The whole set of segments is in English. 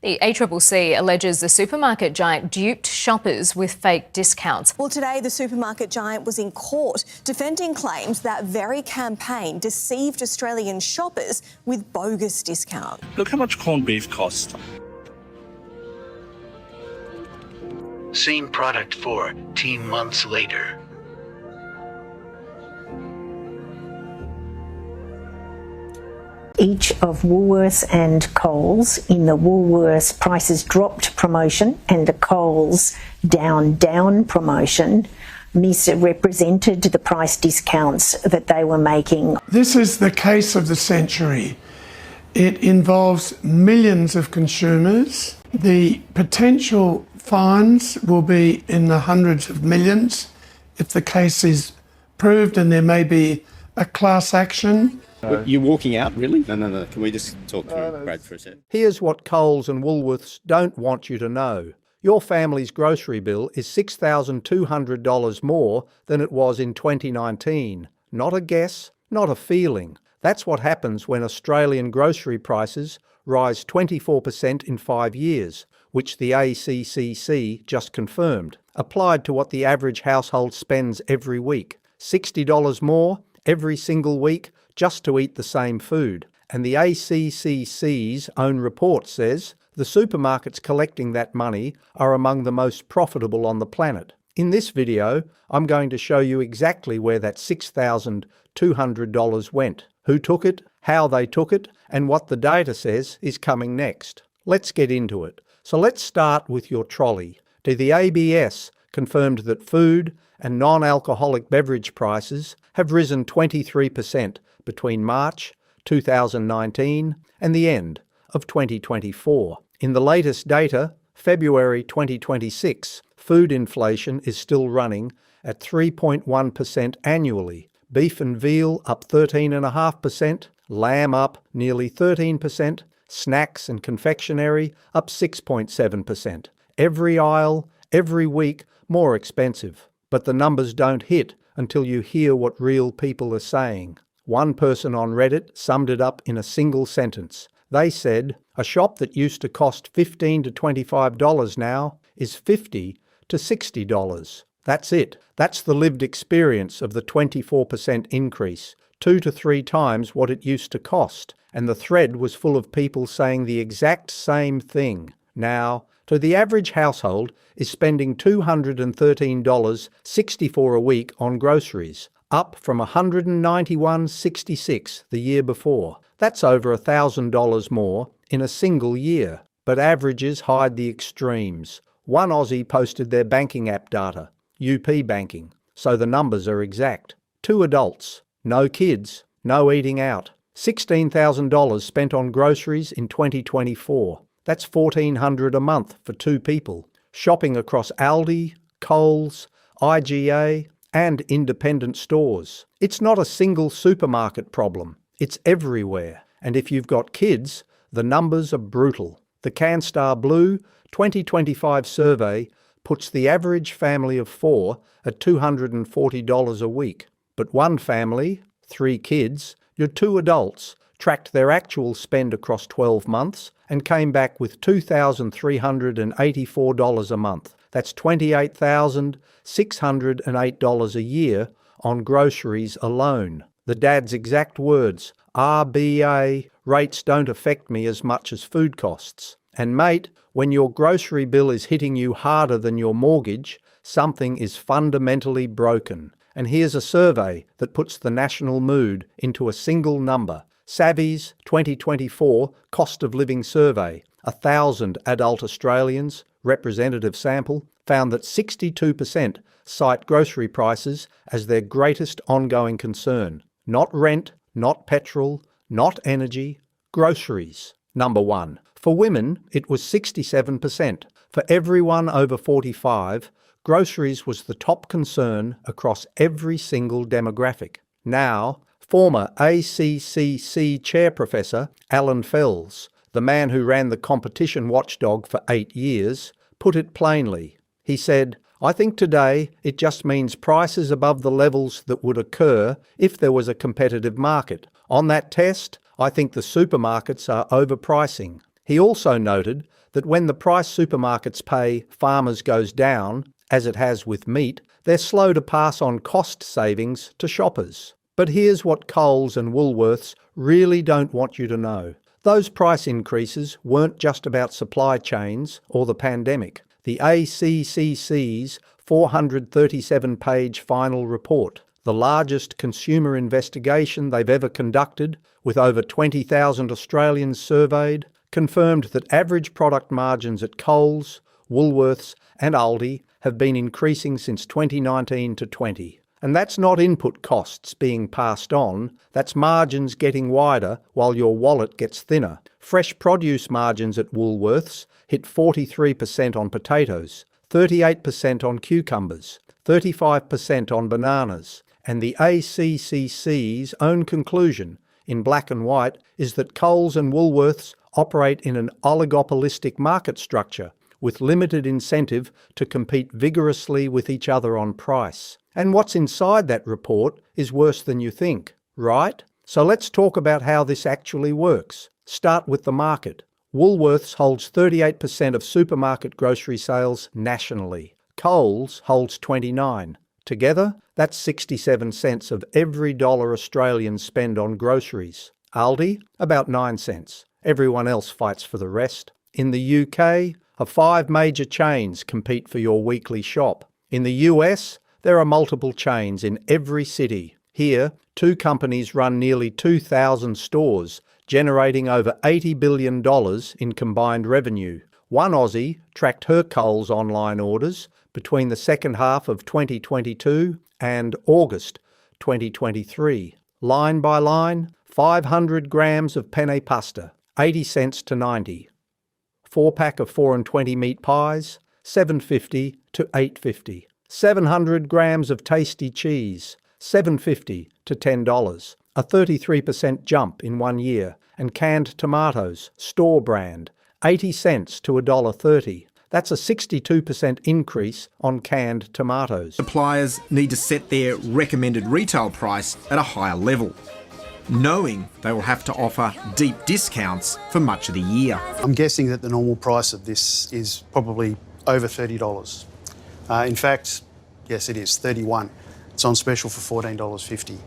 The ACCC alleges the supermarket giant duped shoppers with fake discounts. Well, today the supermarket giant was in court defending claims that very campaign deceived Australian shoppers with bogus discounts. Look how much corned beef costs. Same product 14 months later. Each of Woolworths and Coles in the Woolworths prices dropped promotion and the Coles down promotion misrepresented the price discounts that they were making. This is the case of the century. It involves millions of consumers. The potential fines will be in the hundreds of millions if the case is proved, and there may be a class action. You're walking out, really? No. Can we just talk through Brad for a sec? Here's what Coles and Woolworths don't want you to know. Your family's grocery bill is $6,200 more than it was in 2019. Not a guess, not a feeling. That's what happens when Australian grocery prices rise 24% in 5 years, which the ACCC just confirmed, applied to what the average household spends every week. $60 more every single week just to eat the same food. And the ACCC's own report says the supermarkets collecting that money are among the most profitable on the planet. In this video, I'm going to show you exactly where that $6,200 went, who took it, how they took it, and what the data says is coming next. Let's get into it. So let's start with your trolley. The ABS confirmed that food and non-alcoholic beverage prices have risen 23% between March 2019 and the end of 2024. In the latest data, February 2026, food inflation is still running at 3.1% annually. Beef and veal up 13.5%, lamb up nearly 13%, snacks and confectionery up 6.7%. Every aisle, every week, more expensive. But the numbers don't hit until you hear what real people are saying. One person on Reddit summed it up in a single sentence. They said, a shop that used to cost $15 to $25 now is $50 to $60. That's it. That's the lived experience of the 24% increase, 2 to 3 times what it used to cost. And the thread was full of people saying the exact same thing. Now, so the average household is spending $213.64 a week on groceries, up from $191.66 the year before. That's over $1,000 more in a single year. But averages hide the extremes. One Aussie posted their banking app data, UP Banking, so the numbers are exact. 2 adults, no kids, no eating out. $16,000 spent on groceries in 2024. That's $1,400 a month for 2 people, shopping across Aldi, Coles, IGA and independent stores. It's not a single supermarket problem. It's everywhere. And if you've got kids, the numbers are brutal. The CanStar Blue 2025 survey puts the average family of 4 at $240 a week. But one family, 3 kids, your 2 adults, tracked their actual spend across 12 months and came back with $2,384 a month. That's $28,608 a year on groceries alone. The dad's exact words, RBA, rates don't affect me as much as food costs. And mate, when your grocery bill is hitting you harder than your mortgage, something is fundamentally broken. And here's a survey that puts the national mood into a single number. Savvy's 2024 Cost of Living Survey, 1,000 adult Australians, representative sample, found that 62% cite grocery prices as their greatest ongoing concern. Not rent, not petrol, not energy, groceries. Number 1. For women, it was 67%. For everyone over 45, groceries was the top concern across every single demographic. Now, former ACCC Chair Professor Alan Fels, the man who ran the competition watchdog for 8 years, put it plainly. He said, I think today it just means prices above the levels that would occur if there was a competitive market. On that test, I think the supermarkets are overpricing. He also noted that when the price supermarkets pay farmers goes down, as it has with meat, they're slow to pass on cost savings to shoppers. But here's what Coles and Woolworths really don't want you to know. Those price increases weren't just about supply chains or the pandemic. The ACCC's 437-page final report, the largest consumer investigation they've ever conducted, with over 20,000 Australians surveyed, confirmed that average product margins at Coles, Woolworths and Aldi have been increasing since 2019 to 20. And that's not input costs being passed on, that's margins getting wider while your wallet gets thinner. Fresh produce margins at Woolworths hit 43% on potatoes, 38% on cucumbers, 35% on bananas, and the ACCC's own conclusion, in black and white, is that Coles and Woolworths operate in an oligopolistic market structure with limited incentive to compete vigorously with each other on price. And what's inside that report is worse than you think, right? So let's talk about how this actually works. Start with the market. Woolworths holds 38% of supermarket grocery sales nationally. Coles holds 29%. Together, that's 67 cents of every dollar Australians spend on groceries. Aldi, about 9 cents. Everyone else fights for the rest. In the UK, 5 major chains compete for your weekly shop. In the US, there are multiple chains in every city. Here, 2 companies run nearly 2,000 stores, generating over $80 billion in combined revenue. One Aussie tracked her Coles online orders between the second half of 2022 and August 2023. Line by line, 500 grams of penne pasta, 80 cents to 90. 4-pack of 4 and 20 meat pies, $7.50 to $8.50. 700 grams of tasty cheese, $7.50 to $10, a 33% jump in 1 year, and canned tomatoes, store brand, 80 cents to $1.30. That's a 62% increase on canned tomatoes. Suppliers need to set their recommended retail price at a higher level, knowing they will have to offer deep discounts for much of the year. I'm guessing that the normal price of this is probably over $30. In fact, yes, it is, $31. It's on special for $14.50.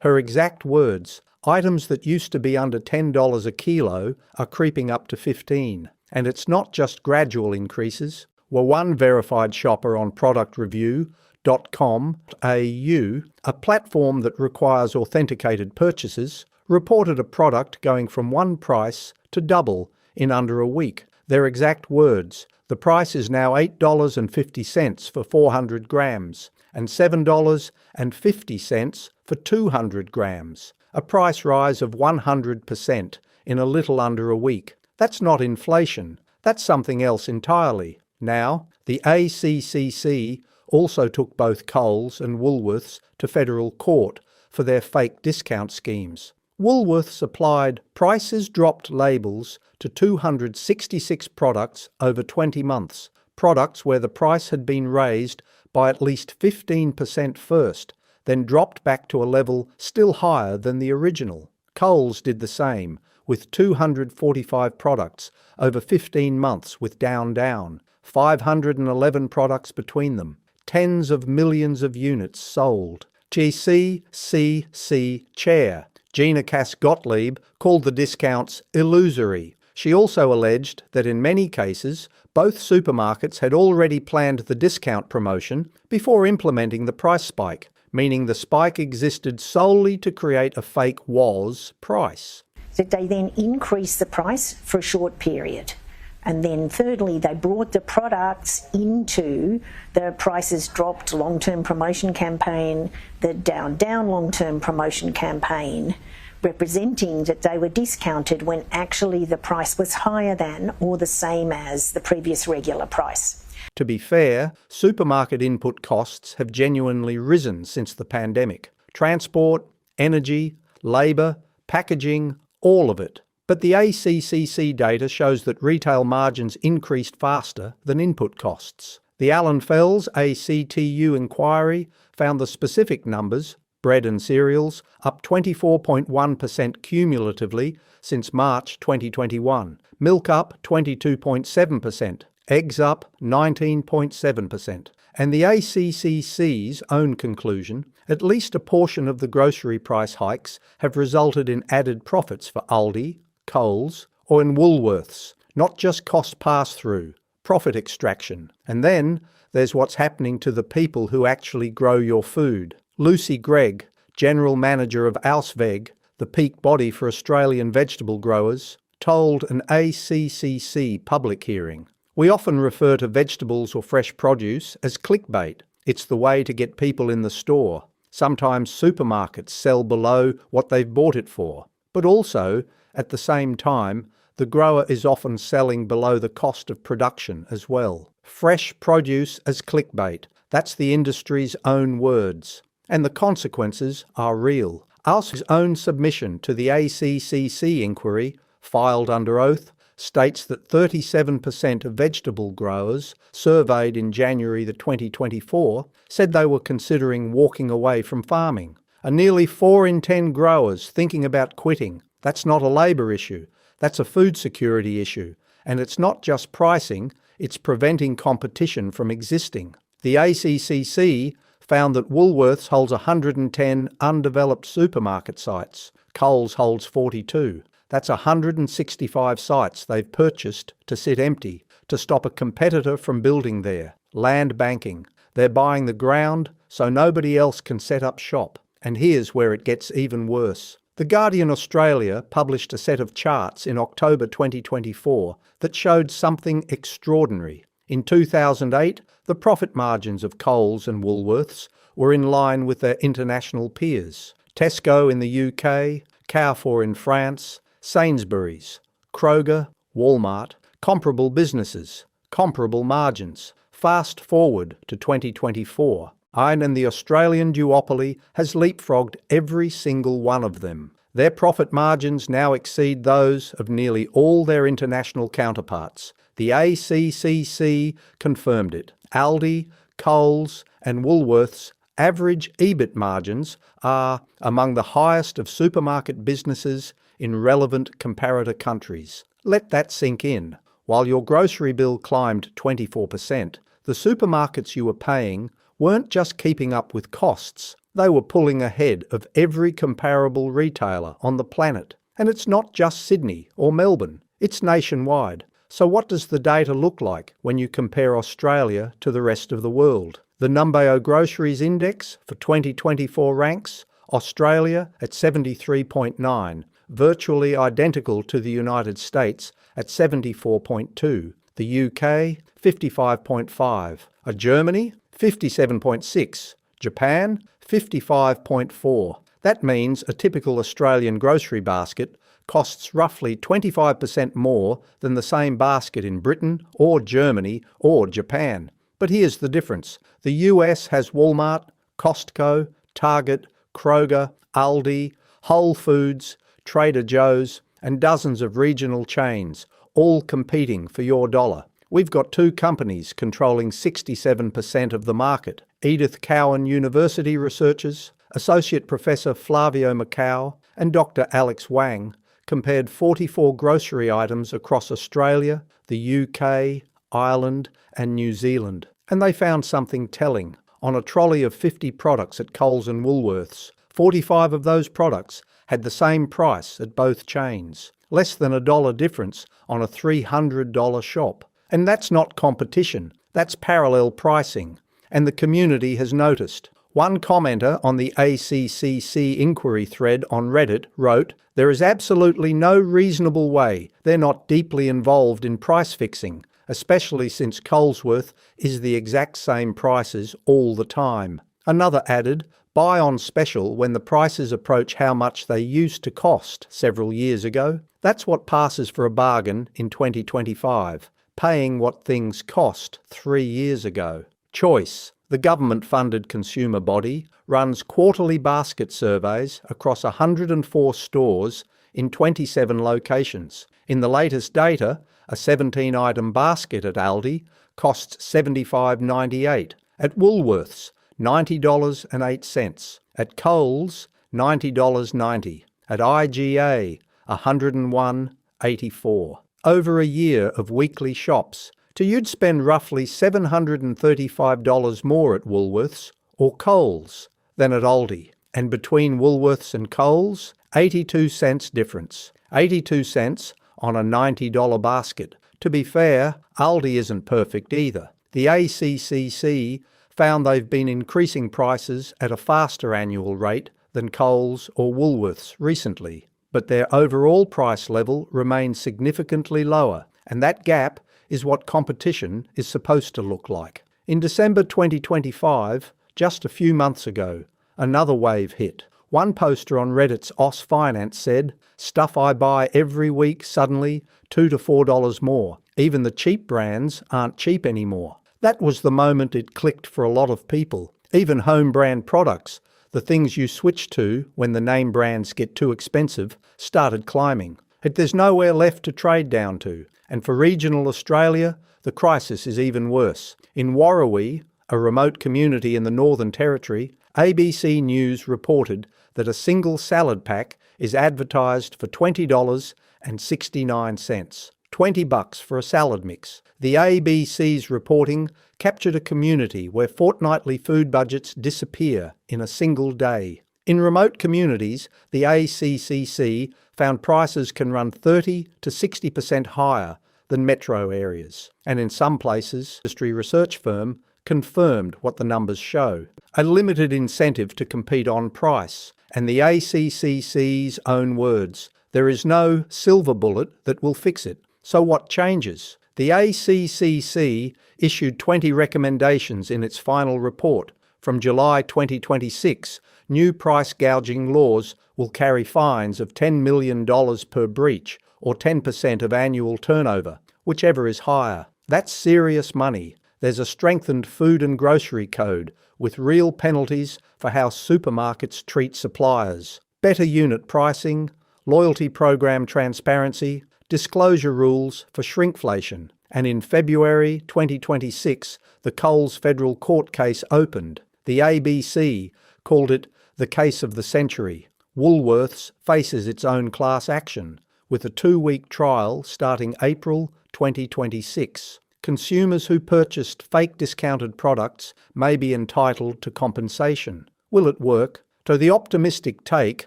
Her exact words, items that used to be under $10 a kilo are creeping up to $15. And it's not just gradual increases. Well, one verified shopper on productreview.com.au, a platform that requires authenticated purchases, reported a product going from one price to double in under a week. Their exact words, the price is now $8.50 for 400 grams and $7.50 for 200 grams, a price rise of 100% in a little under a week. That's not inflation, that's something else entirely. Now, the ACCC also took both Coles and Woolworths to federal court for their fake discount schemes. Woolworths applied prices dropped labels to 266 products over 20 months, products where the price had been raised by at least 15% first, then dropped back to a level still higher than the original. Coles did the same, with 245 products over 15 months with Down, 511 products between them, tens of millions of units sold. ACCC chair Gina Cass-Gottlieb called the discounts illusory. She also alleged that in many cases, both supermarkets had already planned the discount promotion before implementing the price spike, meaning the spike existed solely to create a fake WAS price. That they then increased the price for a short period. And then thirdly, they brought the products into the prices dropped long-term promotion campaign, the down long-term promotion campaign, representing that they were discounted when actually the price was higher than or the same as the previous regular price. To be fair, supermarket input costs have genuinely risen since the pandemic. Transport, energy, labour, packaging, all of it. But the ACCC data shows that retail margins increased faster than input costs. The Alan Fels ACTU inquiry found the specific numbers, bread and cereals up 24.1% cumulatively since March 2021. Milk up 22.7%. Eggs up 19.7%. And the ACCC's own conclusion, at least a portion of the grocery price hikes have resulted in added profits for Aldi, Coles, or in Woolworths, not just cost pass-through, profit extraction. And then there's what's happening to the people who actually grow your food. Lucy Gregg, General Manager of Ausveg, the peak body for Australian vegetable growers, told an ACCC public hearing, "We often refer to vegetables or fresh produce as clickbait. It's the way to get people in the store. Sometimes supermarkets sell below what they've bought it for. But also, at the same time, the grower is often selling below the cost of production as well. Fresh produce as clickbait. That's the industry's own words. And the consequences are real." Aus's own submission to the ACCC inquiry, filed under oath, states that 37% of vegetable growers surveyed in January 2024 said they were considering walking away from farming. And nearly 4 in 10 growers thinking about quitting. That's not a labour issue, that's a food security issue. And it's not just pricing, it's preventing competition from existing. The ACCC found that Woolworths holds 110 undeveloped supermarket sites. Coles holds 42. That's 165 sites they've purchased to sit empty, to stop a competitor from building there. Land banking. They're buying the ground so nobody else can set up shop. And here's where it gets even worse. The Guardian Australia published a set of charts in October 2024 that showed something extraordinary. In 2008, the profit margins of Coles and Woolworths were in line with their international peers. Tesco in the UK, Carrefour in France, Sainsbury's, Kroger, Walmart, comparable businesses, comparable margins. Fast forward to 2024. And the Australian duopoly has leapfrogged every single one of them. Their profit margins now exceed those of nearly all their international counterparts. The ACCC confirmed it. Aldi, Coles and Woolworths' average EBIT margins are among the highest of supermarket businesses in relevant comparator countries. Let that sink in. While your grocery bill climbed 24%, the supermarkets you were paying weren't just keeping up with costs, they were pulling ahead of every comparable retailer on the planet. And it's not just Sydney or Melbourne, it's nationwide. So what does the data look like when you compare Australia to the rest of the world? The Numbeo Groceries Index for 2024 ranks Australia at 73.9, virtually identical to the United States at 74.2, the UK 55.5, Germany 57.6, Japan 55.4. That means a typical Australian grocery basket costs roughly 25% more than the same basket in Britain or Germany or Japan. But here's the difference. The US has Walmart, Costco, Target, Kroger, Aldi, Whole Foods, Trader Joe's and dozens of regional chains, all competing for your dollar. We've got 2 companies controlling 67% of the market. Edith Cowan University researchers, Associate Professor Flavio Macau and Dr. Alex Wang compared 44 grocery items across Australia, the UK, Ireland and New Zealand. And they found something telling. On a trolley of 50 products at Coles and Woolworths, 45 of those products had the same price at both chains. Less than $1 difference on a $300 shop. And that's not competition, that's parallel pricing. And the community has noticed. One commenter on the ACCC inquiry thread on Reddit wrote, "There is absolutely no reasonable way they're not deeply involved in price fixing, especially since Colesworth is the exact same prices all the time." Another added, "Buy on special when the prices approach how much they used to cost several years ago. That's what passes for a bargain in 2025. Paying what things cost 3 years ago." Choice, the government-funded consumer body, runs quarterly basket surveys across 104 stores in 27 locations. In the latest data, a 17-item basket at Aldi costs $75.98. At Woolworths, $90.08. At Coles, $90.90. At IGA, $101.84. Over a year of weekly shops, you'd spend roughly $735 more at Woolworths or Coles than at Aldi. And between Woolworths and Coles, 82 cents difference. 82 cents on a $90 basket. To be fair, Aldi isn't perfect either. The ACCC found they've been increasing prices at a faster annual rate than Coles or Woolworths recently, but their overall price level remains significantly lower, and that gap is what competition is supposed to look like. In December 2025, just a few months ago, another wave hit. One poster on Reddit's Aussie Finance said, "Stuff I buy every week suddenly $2 to $4 more. Even the cheap brands aren't cheap anymore." That was the moment it clicked for a lot of people. Even home brand products, the things you switch to when the name brands get too expensive, started climbing. There's nowhere left to trade down to. And for regional Australia, the crisis is even worse. In Warrawee, a remote community in the Northern Territory, ABC News reported that a single salad pack is advertised for $20.69. $20 for a salad mix. The ABC's reporting captured a community where fortnightly food budgets disappear in a single day. In remote communities, the ACCC found prices can run 30 to 60% higher than metro areas, and in some places, an industry research firm confirmed what the numbers show. A limited incentive to compete on price, and the ACCC's own words, there is no silver bullet that will fix it. So what changes? The ACCC issued 20 recommendations in its final report. From July 2026, new price gouging laws will carry fines of $10 million per breach, or 10% of annual turnover, whichever is higher. That's serious money. There's a strengthened food and grocery code with real penalties for how supermarkets treat suppliers. Better unit pricing, loyalty program transparency, disclosure rules for shrinkflation. And in February 2026, the Coles federal court case opened. The ABC called it the case of the century. Woolworths faces its own class action, with a 2-week trial starting April 2026. Consumers who purchased fake discounted products may be entitled to compensation. Will it work? To the optimistic take,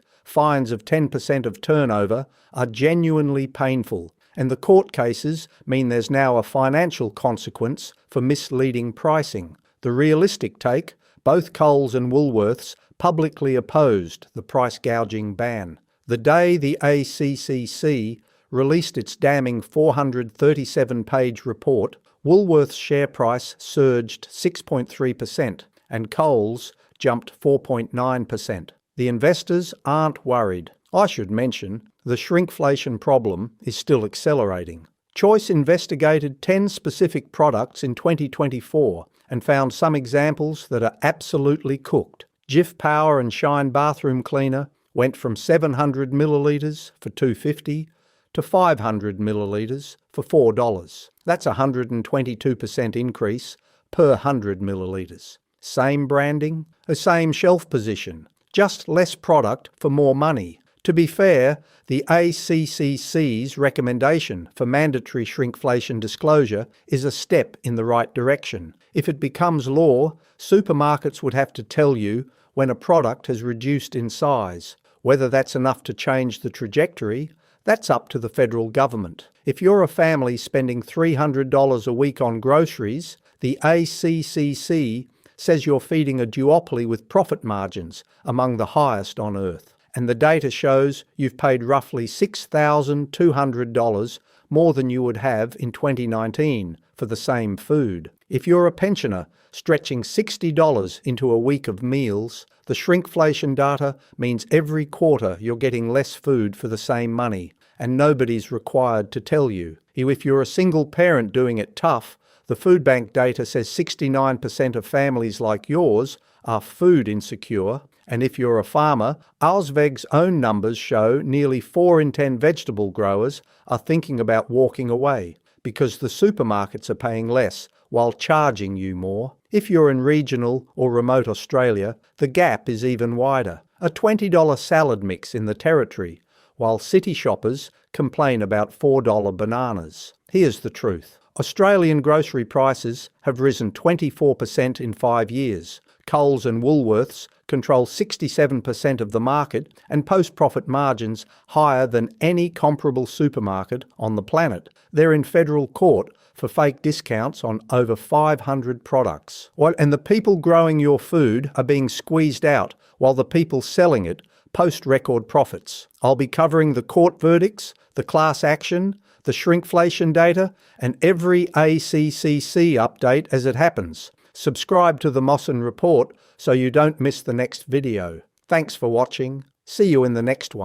fines of 10% of turnover are genuinely painful, and the court cases mean there's now a financial consequence for misleading pricing. The realistic take, both Coles and Woolworths publicly opposed the price gouging ban. The day the ACCC released its damning 437-page report, Woolworths' share price surged 6.3% and Coles jumped 4.9%. The investors aren't worried. I should mention, the shrinkflation problem is still accelerating. Choice investigated 10 specific products in 2024 and found some examples that are absolutely cooked. Jif Power and Shine bathroom cleaner went from 700 millilitres for $2.50 to 500 millilitres for $4. That's a 122% increase per 100 millilitres. Same branding, the same shelf position, just less product for more money. To be fair, the ACCC's recommendation for mandatory shrinkflation disclosure is a step in the right direction. If it becomes law, supermarkets would have to tell you when a product has reduced in size. Whether that's enough to change the trajectory, that's up to the federal government. If you're a family spending $300 a week on groceries, the ACCC says you're feeding a duopoly with profit margins among the highest on earth. And the data shows you've paid roughly $6,200 more than you would have in 2019 for the same food. If you're a pensioner stretching $60 into a week of meals, the shrinkflation data means every quarter you're getting less food for the same money, and nobody's required to tell you. If you're a single parent doing it tough, the food bank data says 69% of families like yours are food insecure, and if you're a farmer, Ausveg's own numbers show nearly 4 in 10 vegetable growers are thinking about walking away. because the supermarkets are paying less while charging you more. If you're in regional or remote Australia, the gap is even wider. A $20 salad mix in the Territory, while city shoppers complain about $4 bananas. Here's the truth. Australian grocery prices have risen 24% in 5 years. Coles and Woolworths control 67% of the market and post profit margins higher than any comparable supermarket on the planet. They're in federal court for fake discounts on over 500 products. And the people growing your food are being squeezed out while the people selling it post record profits. I'll be covering the court verdicts, the class action, the shrinkflation data, and every ACCC update as it happens. Subscribe to the Mawson Report so you don't miss the next video. Thanks for watching. See you in the next one.